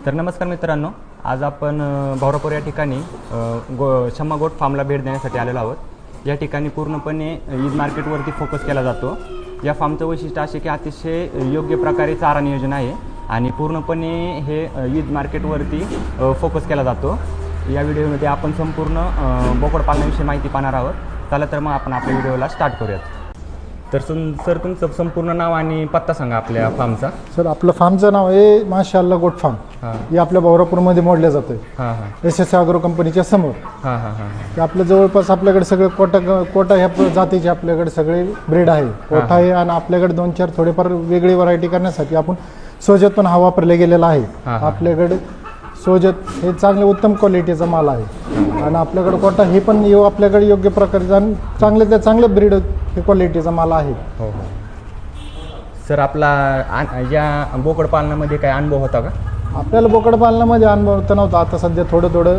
तर नमस्कार मित्रांनो, आज आपण भावरापूर या ठिकाणी शम्मा गोट फार्मला भेट देण्यासाठी आलेलो आहोत। या ठिकाणी पूर्णपणे ईद मार्केटवरती फोकस केला जातो। या फार्मचं वैशिष्ट्य असे की अतिशय योग्य प्रकारे चारा नियोजन आहे आणि पूर्णपणे हे ईद मार्केटवरती फोकस केला जातो। या व्हिडिओमध्ये आपण संपूर्ण बोकड पालनाविषयी माहिती पाहणार आहोत। चला तर मग आपण आपल्या व्हिडिओला स्टार्ट करूयात। तर सर तुमचं संपूर्ण नाव आणि पत्ता सांगा आपल्या फार्मचा। सर आपलं फार्मचं नाव आहे माशाअल्लाह गोट फार्म। हे आपल्या भावरापूरमध्ये मोडलं जातं। SS ॲग्रो कंपनीच्या समोर। ते आपल्या जवळपास आपल्याकडे सगळे कोटा ह्या जातीचे आपल्याकडे सगळे ब्रीड आहे। कोटा आहे आणि आपल्याकडे 2-4 थोडेफार वेगळी व्हरायटी करण्यासाठी आपण सोजत पण हा वापरले गेलेला आहे। आपल्याकडे सोजत हे चांगले उत्तम क्वालिटीचा माल आहे आणि आपल्याकडे कोटा हे पण आपल्याकडे योग्य प्रकारचा चांगले ब्रीड हे क्वालिटीचा माल आहे। हो हो सर, आपला या बोकड पालनामध्ये काय अनुभव होता का? आपल्याला बोकड पालनामध्ये अनुभव तर नव्हता। आता सध्या थोडं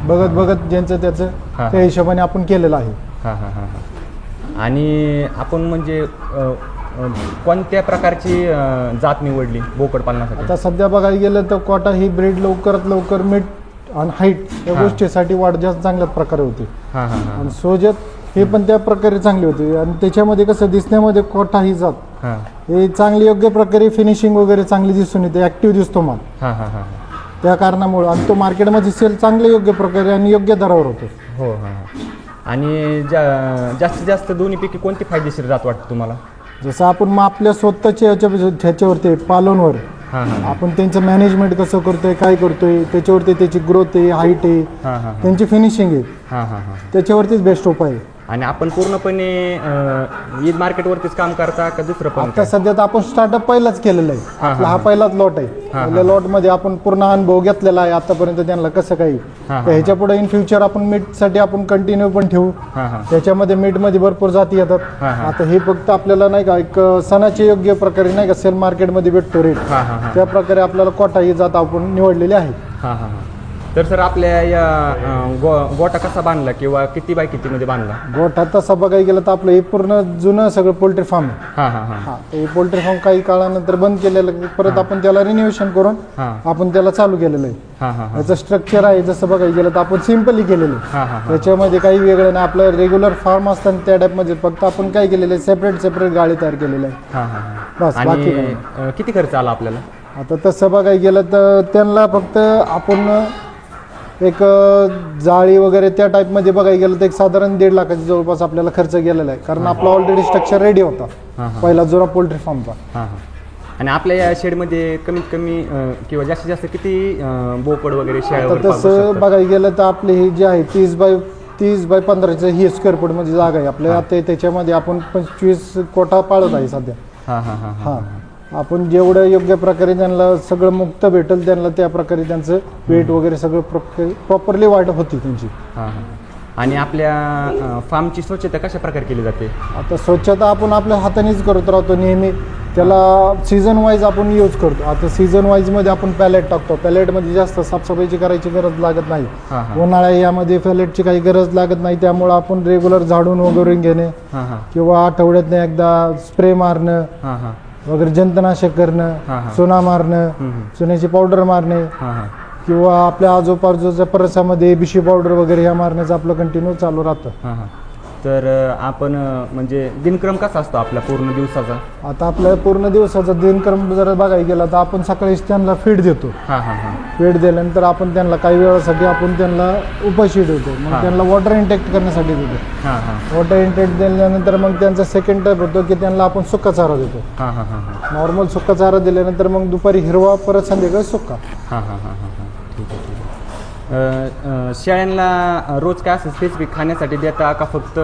बघत ज्यांचं त्याचं त्या हिशोबाने आपण केलेलं आहे। आणि आपण म्हणजे कोणत्या प्रकारची जात निवडली बोकड पालनासाठी? आता सध्या बघायला गेलं तर कोटा ही ब्रीड लवकरात लवकर मीठ आणि हाईट या गोष्टीसाठी वाढ जास्त चांगल्या प्रकारे होती। आणि सोजत हे पण त्या प्रकारे चांगली होती आणि त्याच्यामध्ये कसं दिसण्यामध्ये कोटा ही जात हे चांगली योग्य प्रकारे फिनिशिंग वगैरे चांगली दिसून येते, ऍक्टिव्ह दिसतो माल। त्या कारणामुळे आणि तो मार्केटमध्ये सेल चांगले योग्य प्रकारे आणि योग्य दरावर होतो। हो आणि जास्तीत जास्त दोन्हीपैकी कोणती फायदेशीर जात वाटते तुम्हाला? जसं आपण मग आपल्या स्वतःच्या ह्याच्यावरती पालनवर आपण त्यांचं मॅनेजमेंट कसं करतोय, काय करतोय, त्याच्यावरती त्याची ग्रोथ आहे, हाईट आहे, त्यांची फिनिशिंग आहे, त्याच्यावरतीच बेस्ट उपाय आहे। आणि आपण पूर्णपणे ईद मार्केटवरतीच काम करता का दुसरं पण? आता सध्या तर आपण स्टार्टअप पहिलाच केलेला आहे। हा पहिलाच लॉट आहे। आपल्या लॉटमध्ये आपण पूर्ण अनुभव घेतलेला आहे आतापर्यंत त्यांना कसं काही। ह्याच्या पुढे इन फ्युचर आपण मीटसाठी आपण कंटिन्यू पण ठेवू। त्याच्यामध्ये मीटमध्ये भरपूर जाती येतात। आता हे फक्त आपल्याला नाही का एक सणाचे योग्य प्रकारे नाही का सेल मार्केटमध्ये भेटतो रेट, त्या प्रकारे आपल्याला कोटा ही जात आपण निवडलेली आहे। तर सर आपल्या या गोटा कसा बांधला किंवा किती बाय किती मध्ये बांधला? गोठा तसा बघायला गेलं तर आपलं हे पूर्ण जुनं सगळं पोल्ट्री फार्म आहे। हे पोल्ट्री फार्म काही काळानंतर बंद केलेलं, परत आपण त्याला रिन्युएशन करून आपण त्याला चालू केलेलं आहे। याचं स्ट्रक्चर आहे जसं बघायला गेलं तर आपण सिम्पली केलेलं आहे। त्याच्यामध्ये काही वेगळं नाही। आपलं रेग्युलर फार्म असताना त्या टाईपमध्ये फक्त आपण काय केलेलं आहे, सेपरेट गाडी तयार केलेलं आहे बस। बाकी किती खर्च आला आपल्याला? आता तसं बघायला गेलं तर त्यांना फक्त आपण एक जाळी वगैरे त्या टाईपमध्ये बघायला गेलं तर एक साधारण 1.5 लाखाच्या जवळपास आपल्याला खर्च गेलेला आहे, कारण आपला ऑलरेडी स्ट्रक्चर रेडी होता पहिला जुना पोल्ट्री फार्मचा। आणि आपल्या या शेडमध्ये कमीत कमी किंवा जास्तीत जास्त किती बोकड वगैरे शेळ्या? तसं बघायला गेलं तर आपले हे जे आहे 30 बाय 15 ही स्क्वेअर फूट मध्ये जागा आहे आपल्या। आता त्याच्यामध्ये आपण 25 कोटा पाळत आहे सध्या। आपण जेवढं योग्य प्रकारे त्यांना सगळं मुक्त भेटेल त्यांना त्या प्रकारे त्यांचं वेट वगैरे सगळं प्रॉपरली वाढ होती त्यांची। आणि आपल्या फार्मची स्वच्छता कशा प्रकारे केली जाते? आता स्वच्छता आपण आपल्या हातानेच करत राहतो नेहमी। त्याला सीझन वाईज आपण यूज करतो। आता सीझन वाईज मध्ये आपण पॅलेट टाकतो। पॅलेटमध्ये जास्त साफसफाईची करायची गरज लागत नाही। उन्हाळ्या यामध्ये पॅलेटची काही गरज लागत नाही, त्यामुळे आपण रेग्युलर झाडून वगैरे घेणे किंवा आठवड्यातनं एकदा स्प्रे मारणं वगैरे, जंतनाशक करणं, चुना मारणं, चुन्याची पावडर मारणे किंवा आपल्या आजूबाजूच्या परिसरामध्ये बिशी पावडर वगैरे ह्या मारण्याचं आपलं कंटिन्यू चालू राहतं। तर आपण म्हणजे दिनक्रम कसा असतो आपला पूर्ण दिवसाचा? आता आपल्या पूर्ण दिवसाचा दिनक्रम जर बघायला गेला तर आपण सकाळी त्यांना फीड देतो। फीड दिल्यानंतर आपण त्यांना काही वेळासाठी आपण त्यांना उपाशी देतो, मग त्यांना वॉटर इंटेक्ट करण्यासाठी देतो। वॉटर इंटेक्ट दिल्यानंतर मग त्यांचा सेकंड स्टेप होतो की त्यांना आपण सुका चारा देतो। नॉर्मल सुका चारा दिल्यानंतर मग दुपारी हिरवा, परत संध्याकाळी सुका। ठीक आहे। शेळ्यांना रोज काय असं स्पेसिफिक खाण्यासाठी देता का फक्त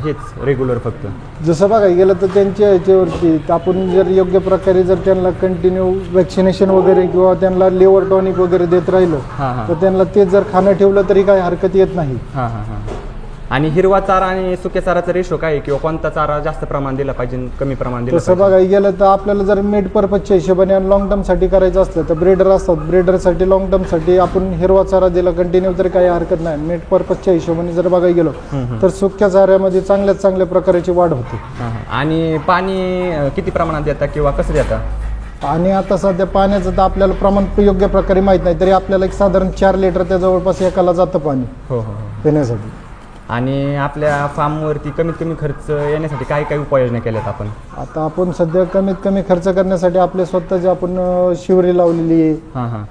हेच रेग्युलर फक्त? जसं बघायला गेलं तर त्यांच्या ह्याच्यावरती आपण जर योग्य प्रकारे जर त्यांना कंटिन्यू वॅक्सिनेशन वगैरे किंवा त्यांना लिव्हर टॉनिक वगैरे देत राहिलं तर त्यांना ते जर खाणं ठेवलं तरी काही हरकत येत नाही। आणि हिरवा चारा आणि सुक्या चाराचा रेशो काय किंवा कोणता चारा जास्त प्रमाण दिला पाहिजे, कमी प्रमाण दिलं? तसं बघायला गेलं तर आपल्याला जर मीट पर्पजच्या हिशोबाने आणि लॉंग टर्मसाठी करायचं असलं तर ब्रीडर असतात, ब्रीडरसाठी लॉंग टर्मसाठी आपण हिरवा चारा दिला कंटिन्यू तरी काही हरकत नाही। मीट पर्पजच्या हिशोबाने जर बघायला गेलो तर सुक्या चाऱ्यामध्ये चांगल्या प्रकारची वाढ होते। आणि पाणी किती प्रमाणात देता किंवा कसं देता? आणि आता सध्या पाण्याचं तर आपल्याला प्रमाण योग्य प्रकारे माहीत नाही, तरी आपल्याला एक साधारण 4 लिटर त्या जवळपास एकाला जातं पाणी हो हो पिण्यासाठी. आणि आपल्या फार्मवरती कमीत कमी खर्च येण्यासाठी काय काय उपाययोजना केल्यात आपण? आता आपण सध्या कमीत कमी खर्च करण्यासाठी आपले स्वतःचे आपण शिवरी लावलेली आहे हां हां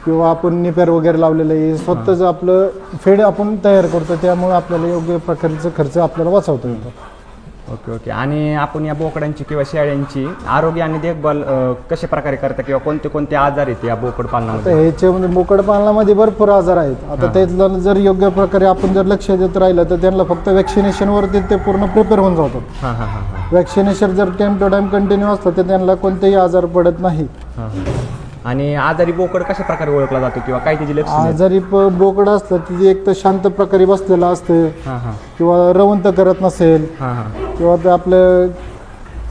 किंवा आपण निपेर वगैरे लावलेलं आहे, स्वतःच आपलं फेड आपण तयार करतो, त्यामुळे आपल्याला योग्य प्रकारचा खर्च आपल्याला वाचवता येतो. Okay okay. आणि आपण या बोकडांची किंवा शेळ्यांची आरोग्य आणि देखभाल कशा प्रकारे करता किंवा कोणते कोणते आजार आहेत या बोकड आता पालनामध्ये? ह्याच्यामध्ये बोकड पालनामध्ये भरपूर आजार आहेत. आता त्यातलं जर योग्य प्रकारे आपण जर लक्ष देत राहिलं तर त्यांना फक्त वॅक्सिनेशनवरती ते पूर्ण प्रिपेअर होऊन जातात. हां हां हां हां वॅक्सिनेशन जर टाइम टू टाइम कंटिन्यू असतं तर त्यांना कोणतेही आजार पडत नाही. हां. आणि आजारी बोकड कशा प्रकारे ओळखला जातो किंवा काय त्याची लक्षणं आहेत? आजारी बोकड असलं तर ते एक तर शांत प्रकारे बसलेलं असतं हां हां किंवा रवंत करत नसेल हां हां किंवा ते आपलं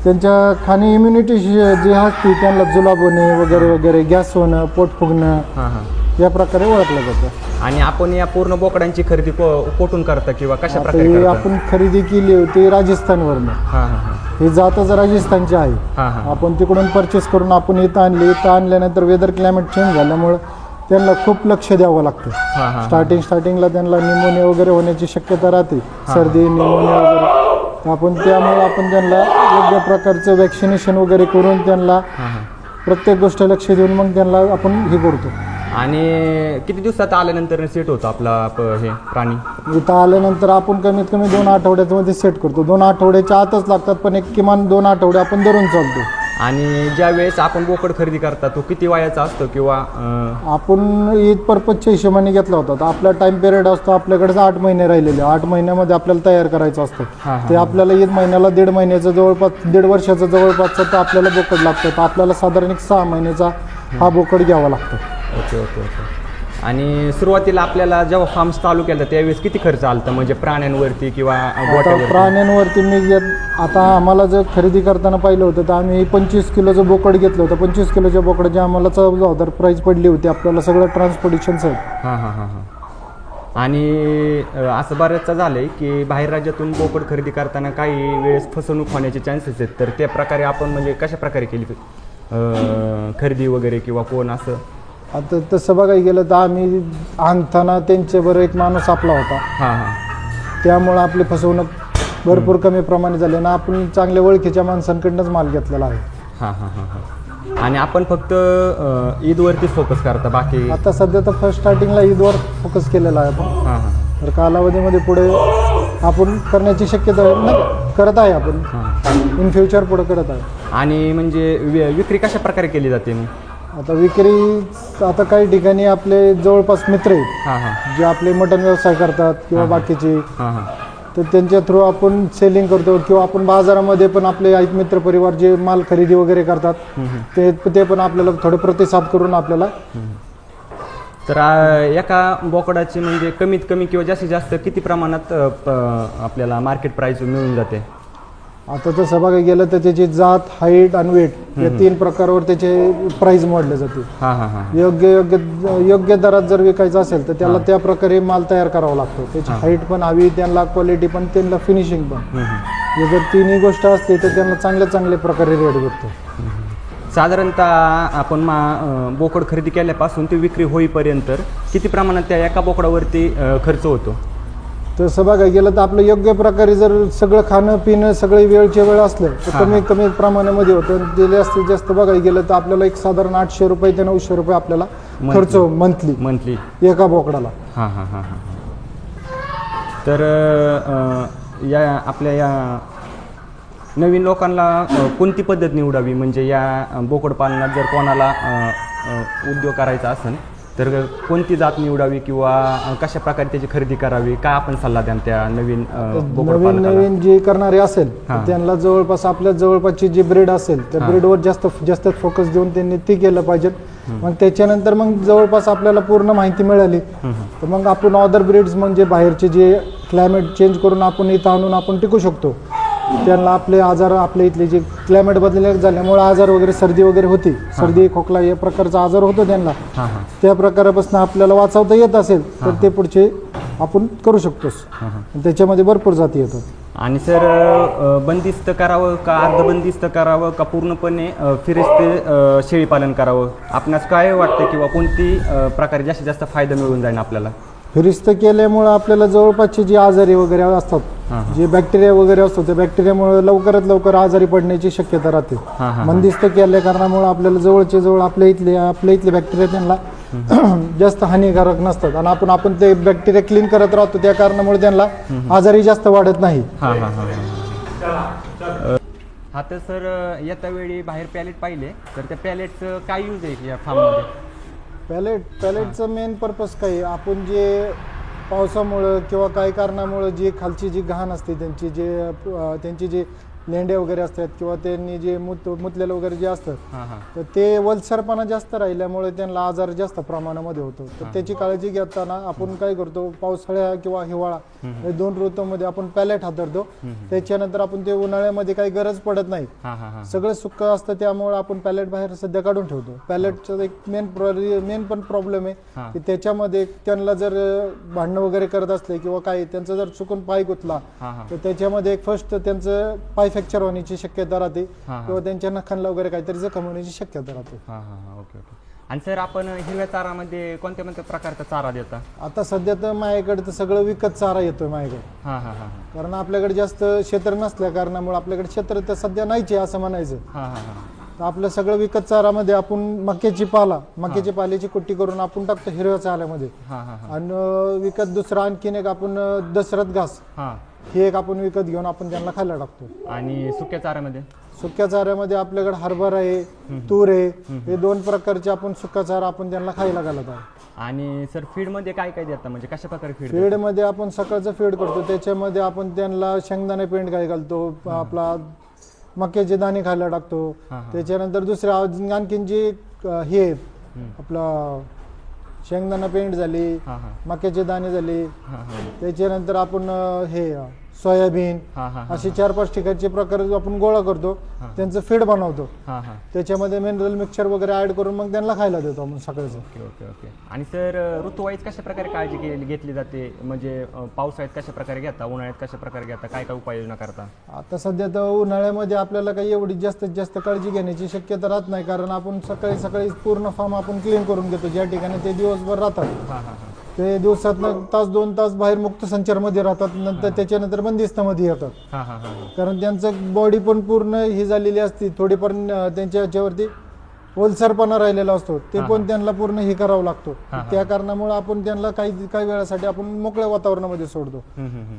त्यांच्या खाणी इम्युनिटी जी असते त्यांना जुलाब होणे वगैरे वगैरे, गॅस होणं, पोट फुगणं, हां हां. या प्रकारे ओळखलं जातं. आणि आपण या पूर्ण बोकडांची खरेदी कुठून करता किंवा कशा आता प्रकारे ही करता? आपण खरेदी केली होती राजस्थानवरनं. हां हां हां ही जातच राजस्थानची आहे. हां हां आपण तिकडून परचेस करून आपण इथं आणली. इथं आणल्यानंतर वेदर क्लायमेट चेंज झाल्यामुळं त्यांना खूप लक्ष द्यावं लागतं. हां हां स्टार्टिंगला त्यांना निमोनिया वगैरे होण्याची शक्यता राहते, सर्दी निमोनिया वगैरे. आपण त्यामुळे आपण त्यांना योग्य प्रकारचं वॅक्सिनेशन वगैरे करून त्यांना हां हां. प्रत्येक गोष्ट लक्ष देऊन मग त्यांना आपण हे करतो. आणि किती दिवसात आल्यानंतर सेट होतो आपला हे प्राणी? इथं आल्यानंतर आपण कमीत कमी 2 आठवड्यामध्ये सेट करतो. 2 आठवड्याच्या आतच लागतात, पण एक किमान 2 आठवडे आपण धरून चालतो. आणि ज्या वेळेस आपण बोकड खरेदी करता तो किती वयाचा असतो किंवा आपण ईद पर्पजच्या हिशोबाने घेतला होता. तर आपला टाइम पिरियड असतो आपल्याकडे 8 महिने राहिलेले. 8 महिन्यामध्ये आपल्याला तयार करायचं असतं. हां, हां. ते आपल्याला ईद महिन्याला 1.5 महिन्याचं जवळपास 1.5 वर्षाचं जवळपासचं तर आपल्याला बोकड लागतं. तर आपल्याला साधारण एक 6 महिन्याचा हा बोकड घ्यावा लागतो. Okay okay okay. आणि सुरुवातीला आपल्याला जेव्हा फार्म चालू केलं त्यावेळेस किती खर्च आला म्हणजे प्राण्यांवरती किंवा आता गोठ्यावरती? प्राण्यांवरती आता आम्हाला जर खरेदी करताना पाहिलं होतं तर आम्ही 25 किलोचं बोकड घेतलं होतं. 25 किलोच्या बोकडाची आम्हाला 14,000 प्राईस पडली होती. आपल्याला सगळं ट्रान्सपोर्टेशन सहित. हां हां हां हां. आणि असं बऱ्याचदा झालं आहे की बाहेर राज्यातून बोकड खरेदी करताना काही वेळेस फसवणूक होण्याचे चान्सेस आहेत. तर त्या प्रकारे आपण म्हणजे कशा प्रकारे केली खरेदी वगैरे किंवा कोण असं? आता तसं बघायला गेलं तर आम्ही आणताना त्यांच्याबरोबर एक माणूस आपला होता. हां हां. त्यामुळं आपली फसवणूक भरपूर कमी प्रमाणे झाली ना. आपण चांगल्या ओळखीच्या माणसांकडनंच माल घेतलेला आहे. हां हां हां हां. आणि आपण फक्त ईदवरतीच फोकस करता बाकी? आता सध्या तर फर्स्ट स्टार्टिंगला ईदवर फोकस केलेला आहे आपण. हां हां. तर कालावधीमध्ये पुढे आपण करण्याची शक्यता नाही करत आहे. आपण इन फ्युचर पुढे करत आहे. आणि म्हणजे विक्री कशा प्रकारे केली जाते मग? आता विक्री आता काही ठिकाणी आपले जवळपास मित्र आहेत हां हां जे आपले मटण व्यवसाय करतात किंवा बाकीचे, हां हां. तर त्यांच्या थ्रू आपण सेलिंग करतो किंवा आपण बाजारामध्ये पण आपले आहेत मित्र परिवार जे माल खरेदी वगैरे करतात ते पण आपल्याला थोडे प्रतिसाद करून आपल्याला. तर एका बोकडाची म्हणजे कमीत कमी किंवा जास्तीत जास्त किती प्रमाणात आपल्याला मार्केट प्राइस मिळून जाते? आता तसं बघायला गेलं तर त्याची जात, हाईट आणि वेट या 3 प्रकारावर त्याचे प्राइस मोडले जाते. हां हां हां. योग्य दरात जर विकायचं असेल तर त्याला त्या प्रकारे माल तयार करावा लागतो. त्याची हाईट पण हवी, त्यांना क्वालिटी पण, त्यांना फिनिशिंग पण. हे जर 3ही गोष्ट असली तर त्यांना चांगल्या प्रकारे रेट भेटतो. साधारणतः आपण बोकड खरेदी केल्यापासून ते विक्री होईपर्यंत किती प्रमाणात त्या एका बोकडावरती खर्च होतो? तसं बघायला गेलं तर आपलं योग्य प्रकारे जर सगळं खाणं पिणं सगळे वेळच्या वेळ असलं तर कमी प्रमाणामध्ये होतं. ते जास्तीत जास्त बघायला गेलं तर आपल्याला एक साधारण 800 रुपये ते 900 रुपये आपल्याला खर्च मंथली एका बोकडाला. हां हां हां हां. तर या आपल्या या नवीन लोकांना कोणती पद्धत निवडावी म्हणजे या बोकड पालनात जर कोणाला उद्योग करायचा असेल तर कोणती जात निवडावी किंवा कशा प्रकारे त्याची खरेदी करावी, काय आपण सल्ला द्याल त्या नवीन जे करणारे असेल त्यांना जवळपास आपल्या जवळपासची जी ब्रीड असेल त्या ब्रीडवर जास्त फोकस देऊन त्यांनी ती केलं पाहिजे. मग त्याच्यानंतर मग जवळपास आपल्याला पूर्ण माहिती मिळाली तर मग आपण अदर ब्रीड्स म्हणजे बाहेरचे जे क्लायमेट चेंज करून आपण इथं आणून आपण टिकू शकतो. त्यांना आपले आजार, आपल्या इथले जे क्लायमेट बदलले झाल्यामुळे आजार वगैरे, सर्दी वगैरे होती, सर्दी खोकला या प्रकारचा आजार होतो त्यांना, त्या प्रकारापासून आपल्याला वाचवता येत असेल तर ते पुढचे आपण करू शकतोस. त्याच्यामध्ये भरपूर जाती येतात. आणि सर बंदिस्त करावं का अर्धबंदिस्त करावं का पूर्णपणे फिरस्ते शेळीपालन करावं, आपणास काय वाटतं किंवा कोणती प्रकारे जास्तीत जास्त फायदा मिळून जाईल आपल्याला? फिरिस्त केल्यामुळं आपल्याला जवळपासचे जे आजारी वगैरे असतात, जे बॅक्टेरिया वगैरे असतात, त्या बॅक्टेरियामुळे लवकरात लवकर आजारी पडण्याची शक्यता राहते. बंदिस्त केल्या कारणामुळे आपल्याला जवळचे जवळ आपल्या इथले बॅक्टेरिया त्यांना जास्त हानिकारक नसतात आणि आपण ते बॅक्टेरिया क्लीन करत राहतो, त्या कारणामुळे त्यांना आजारी जास्त वाढत नाही. हा तर सर येत्या वेळी बाहेर पॅलेट पाहिले तर त्या पॅलेटचं काय यूज आहे या फार्ममध्ये? पॅलेटचं मेन पर्पज काय आहे, आपण जे पावसामुळं किंवा काही कारणामुळं जी खालची जी घाण असते त्यांची जे लेंड्या वगैरे असतात किंवा त्यांनी जे मुतलेलं वगैरे जे असतं, तर ते वलसरपणा जास्त राहिल्यामुळे त्यांना आजार जास्त प्रमाणामध्ये होतो. तर त्याची काळजी घेताना आपण काय करतो, पावसाळ्या किंवा हिवाळा या 2 ऋतूमध्ये आपण पॅलेट हाताळतो. त्याच्यानंतर आपण ते उन्हाळ्यामध्ये काही गरज पडत नाही, सगळं सुक्क असतं, त्यामुळे आपण पॅलेट बाहेर सध्या काढून ठेवतो. पॅलेटचा एक मेन पण प्रॉब्लेम आहे की त्याच्यामध्ये त्यांना जर भांडणं वगैरे करत असले किंवा काही त्यांचा जर चुकून पाय गुतला तर त्याच्यामध्ये फर्स्ट त्यांचं पाय फ्रॅक्चर होण्याची शक्यता राहते किंवा त्यांच्या नखांना वगैरे काहीतरी जखम होण्याची शक्यता राहते. ओके. आणि सर आपण हिरव्या चारामध्ये कोणत्या प्रकारचा चारा देता? आता सध्या तर माझ्याकडे तर सगळं विकत चारा येतोय माझ्याकडे. कारण आपल्याकडे जास्त क्षेत्र नसल्या कारणामुळे आपल्याकडे क्षेत्र तर सध्या नाहीच आहे असं म्हणायचं. तर आपलं सगळं विकत चारामध्ये आपण मक्याची पाल्याची कुट्टी करून आपण टाकतो हिरव्या चाऱ्यामध्ये. आणि विकत दुसरा आणखीन एक आपण दशरथ घास हे एक आपण विकत घेऊन आपण त्यांना खायला टाकतो. आणि सुक्या चाऱ्यामध्ये आपल्याकडे हरभरा आहे, तूर आहे, हे 2 प्रकारचे आपण सुका चारा आपण त्यांना खायला घालत आहोत. आणि सर फीड मध्ये काय काय देतात, म्हणजे कशा प्रकारे फीड मध्ये आपण सकाळचं फीड करतो, त्याच्यामध्ये आपण त्यांना शेंगदाणे पेंड काय घालतो, आपला मक्याचे दाणे खायला टाकतो. त्याच्यानंतर दुसऱ्या आणखीन जे हे आपला शेंगदाणा पेंड झाली, मक्याचे दाणे झाले, त्याच्यानंतर आपण हे सोयाबीन असे 4-5 ठिकाणचे प्रकार आपण गोळा करतो, त्यांचं फीड बनवतो, त्याच्यामध्ये मिनरल मिक्सचर वगैरे ऍड करून मग त्यांना खायला देतो आपण सकाळचं. ओके. आणि सर ऋतुवाईज कशा प्रकारे काळजी घेतली जाते, म्हणजे पावसाळ्यात कशा प्रकारे घेता, उन्हाळ्यात कशा प्रकारे घेता, काय काय उपाययोजना करता? आता सध्या तर उन्हाळ्यामध्ये आपल्याला काही एवढी जास्तीत जास्त काळजी घेण्याची शक्यता राहत नाही, कारण आपण सकाळी पूर्ण फार्म आपण क्लीन करून घेतो. ज्या ठिकाणी ते दिवसभर राहतात ते दिवसात 2 तास बाहेर मुक्त संचारमध्ये राहतात, नंतर त्याच्यानंतर बंदिस्तमध्ये येतात. कारण त्यांचं बॉडी पण पूर्ण ही झालेली असते, थोडीफार त्यांच्या ह्याच्यावरती ओलसरपणा राहिलेला असतो, ते पण त्यांना पूर्ण हे करावं लागतो. त्या कारणामुळे आपण त्यांना काही वेळासाठी आपण मोकळ्या वातावरणामध्ये सोडतो.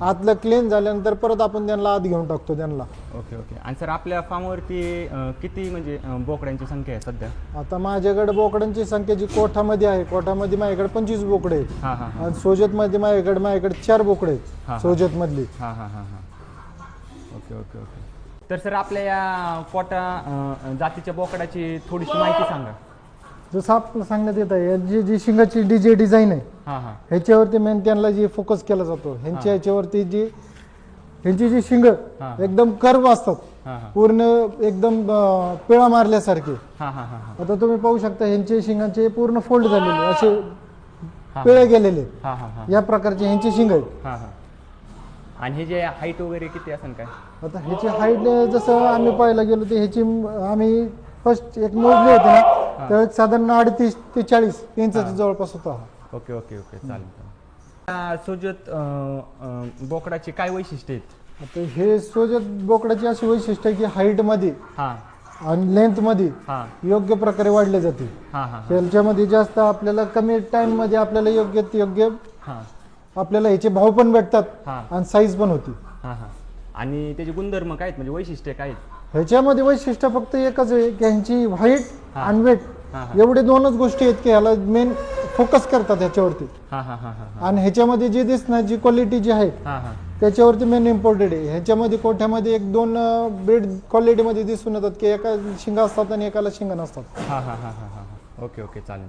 आतलं क्लीन झाल्यानंतर परत आपण त्यांना आत घेऊन टाकतो त्यांना. ओके. आणि सर आपल्या फार्मवरती किती म्हणजे बोकड्यांची संख्या आहे सध्या? आता माझ्याकडे बोकडांची संख्या जी कोठामध्ये माझ्याकडे 25 बोकडे आहेत आणि सोजतमध्ये माझ्याकडे 4 बोकडे आहेत सोजतमधली. ओके. तर सर आपल्या या कोटा जातीच्या बोकडाची थोडीशी माहिती सांगा. जसं आपल्याला सांगण्यात येत आहे, जी शिंगाची डिझाईन आहे ह्याच्यावरती मेन त्यांना जी फोकस केला जातो. ह्याच्यावरती ह्यांची जी शिंग एकदम कर्व असतात, पूर्ण एकदम पिळा मारल्यासारखे. आता तुम्ही पाहू शकता ह्यांचे शिंगाचे पूर्ण फोल्ड झालेले, असे पिळे गेलेले, या प्रकारचे ह्यांची शिंग आहेत. आणि हे जे हाईट वगैरे किती असेल काय? आता ह्याची हाईट जसं आम्ही पाहायला गेलो तर ह्याची आम्ही फर्स्ट एक मोजली होती ना, तर साधारण 38 ते 40 इंचाच्या जवळपास होता. ओके. चालेल. सोजत बोकडाची काय वैशिष्ट्य आहेत? आता हे सोजत बोकडाची अशी वैशिष्ट्य आहे की हाईटमध्ये आणि लेंथमध्ये योग्य प्रकारे वाढले जाते. त्याच्यामध्ये जास्त आपल्याला कमी टाइम मध्ये आपल्याला योग्य आपल्याला ह्याचे भाव पण भेटतात आणि साईज पण होती. आणि त्याचे गुणधर्म काय आहेत, म्हणजे वैशिष्ट्य काय आहेत? ह्याच्यामध्ये वैशिष्ट्य फक्त एकच आहे की ह्यांची व्हाईट आणि वेट एवढे 2च गोष्टी आहेत की ह्याला मेन फोकस करतात ह्याच्यावरती. आणि ह्याच्यामध्ये जी दिसणार जी क्वालिटी जी आहे त्याच्यावरती मेन इम्पॉर्टंट आहे. ह्याच्यामध्ये कोठ्यामध्ये 1-2 ब्रीड क्वालिटीमध्ये दिसून येतात की एका शिंगा असतात आणि एकाला शिंगा नसतात. ओके. चालेल.